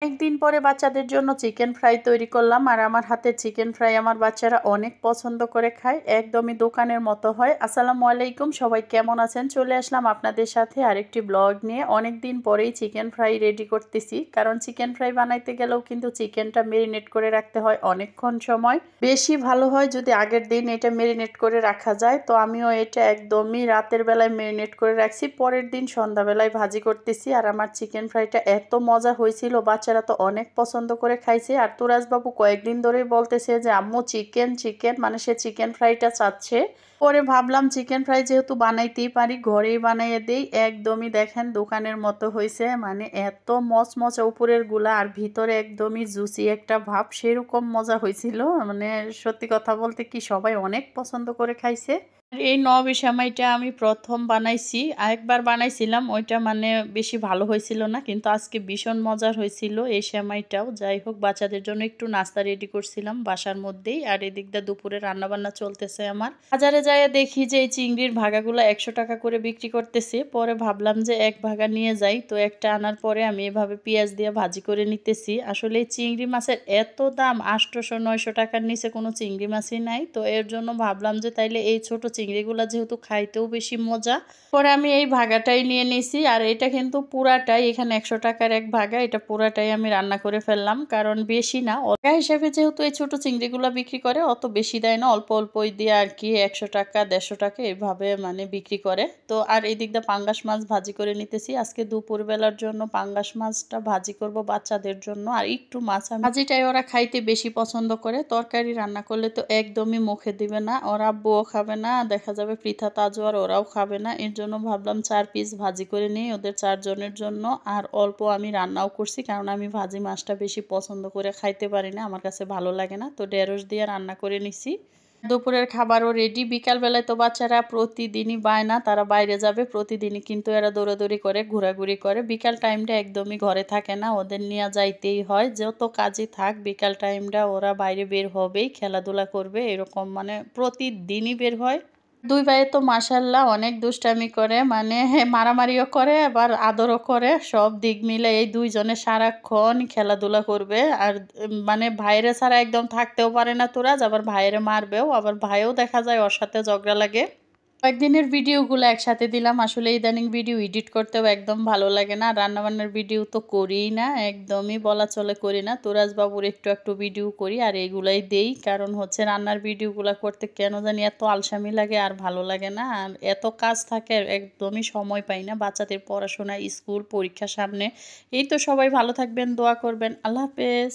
অনেকদিন পরে বাচ্চাদের জন্য চিকেন ফ্রাই তৈরি করলাম। আর আমার হাতের চিকেন ফ্রাই আমার বাচ্চারা অনেক পছন্দ করে খায়, একদমই দোকানের মতো হয়। আসসালামু আলাইকুম, সবাই কেমন আছেন? চলে আসলাম আপনাদের সাথে আরেকটি ব্লগ নিয়ে। অনেক দিন পরেই চিকেন ফ্রাই রেডি করতেছি, কারণ চিকেন ফ্রাই বানাইতে গেলেও কিন্তু চিকেনটা মেরিনেট করে রাখতে হয় অনেকক্ষণ সময়। বেশি ভালো হয় যদি আগের দিন এটা মেরিনেট করে রাখা যায়। তো আমিও এটা একদমই রাতের বেলায় মেরিনেট করে রাখছি, পরের দিন সন্ধ্যাবেলায় ভাজি করতেছি। আর আমার চিকেন ফ্রাইটা এত মজা হয়েছিল, বাচ্চারা তো অনেক পছন্দ করে খাইছে। আর তুরাজ বাবু কয়েকদিন ধরেই বলতেছে যে আম্মু চিকেন চিকেন, মানে সে চিকেন ফ্রাইটা চাচ্ছে। পরে ভাবলাম চিকেন ফ্রাই যেহেতু বানাইতেই পারি, ঘরেই বানাইয়ে দেই। একদমই দেখেন দোকানের মতো হয়েছে, মানে এত মচমচে উপরের গুলা আর ভিতরে একদমই জুসি একটা ভাব, সেরকম মজা হয়েছিল। মানে সত্যি কথা বলতে কি সবাই অনেক পছন্দ করে খাইছে। এই নবী সেমাইটা আমি প্রথম বানাইছি, আরেকবার বানাইছিলাম, ওইটা মানে বেশি ভালো হয়েছিল না, কিন্তু আজকে ভীষণ মজার হয়েছিল এই সেমাইটাও। যাই হোক, বাচ্চাদের জন্য একটু নাস্তা রেডি করছিলাম বাসার মধ্যেই। আর এদিক দিয়ে দুপুরে রান্না বান্না চলতেছে আমার। বাজারে যায় দেখি যে এই চিংড়ির ভাগাগুলো 100 টাকা করে বিক্রি করতেছে। পরে ভাবলাম যে এক ভাগা নিয়ে যাই, তো একটা আনার পরে আমি এভাবে পেঁয়াজ দিয়ে ভাজি করে নিতেছি। আসলে এই চিংড়ি মাছের এত দাম, 800-900 টাকার নিচে কোনো চিংড়ি মাছই নাই। তো এর জন্য ভাবলাম যে তাইলে এই ছোট চিংড়িগুলা যেহেতু খাইতেও বেশি মজা, পরে আমি এই ভাগাটাই নিয়ে নিছি। আর এটা কিন্তু পুরাটাই, এখানে 100 টাকার এক ভাগা, এটা পুরাটাই আমি রান্না করে ফেললাম, কারণ বেশি না, টাকা হিসেবে যেহেতু এই ছোট চিংড়িগুলা বিক্রি করে অত বেশি দেয় না, অল্প অল্পই দিয়ে আর কি 100 টাকা 150 টাকা এইভাবে মানে বিক্রি করে। তো আর এই দিকটা পাঙ্গাস মাছ ভাজি করে নিতেছি। আজকে দুপুরবেলার জন্য পাঙ্গাস মাছটা ভাজি করব বাচ্চাদের জন্য। আর একটু মাছ, ভাজিটাই ওরা খাইতে বেশি পছন্দ করে, তরকারি রান্না করলে তো একদমই মুখে দিবে না, ওরা আব্বুও খাবে না, দেখা যাবে পৃথা তাজু আর ওরাও খাবে না। এর জন্য ভাবলাম 4 পিস ভাজি করে নিই ওদের 4 জনের জন্য। আর অল্প আমি রান্নাও করছি, কারণ আমি ভাজি মাছটা বেশি পছন্দ করে খাইতে পারি না, আমার কাছে ভালো লাগে না। তো ঢেঁড়স দিয়ে রান্না করে নিছি। দুপুরের খাবারও রেডি। বিকালবেলায় তো বাচ্চারা প্রতিদিনই বায়না তারা বাইরে যাবে, প্রতিদিনই কিন্তু এরা দৌড়াদৌড়ি করে, ঘোরাঘুরি করে। বিকাল টাইমটা একদমই ঘরে থাকে না, ওদের নিয়ে যাইতেই হয়। যত কাজই থাক বিকাল টাইমটা ওরা বাইরে বের হবেই, খেলাধুলা করবে, এরকম মানে প্রতিদিনই বের হয়। দুই ভাই তো মাশাল্লাহ অনেক দুষ্টামি করে, মানে মারামারিও করে আবার আদরও করে, সব দিক মিলে এই দুইজনে সারাক্ষণ খেলাধুলা করবে। আর মানে ভাইরে ছাড়া একদম থাকতেও পারে না তুরাজ, আবার ভাইরে মারবেও, আবার ভাইও দেখা যায় ওর সাথে ঝগড়া লাগে। কয়েকদিনের ভিডিওগুলো একসাথে দিলাম। আসলে ইদানিং ভিডিও এডিট করতেও একদম ভালো লাগে না, রান্নাবান্নার ভিডিও তো করিই না, একদমই বলা চলে করি না। তুরাজ বাবুর একটু একটু ভিডিও করি আর এইগুলাই দেই, কারণ হচ্ছে রান্নার ভিডিওগুলো করতে কেন জানি এত আলসামি লাগে আর ভালো লাগে না, আর এত কাজ থাকে একদমই সময় পাই না। বাচ্চাদের পড়াশোনা, স্কুল, পরীক্ষা সামনে। এই তো, সবাই ভালো থাকবেন, দোয়া করবেন। আল্লাহ হাফেজ।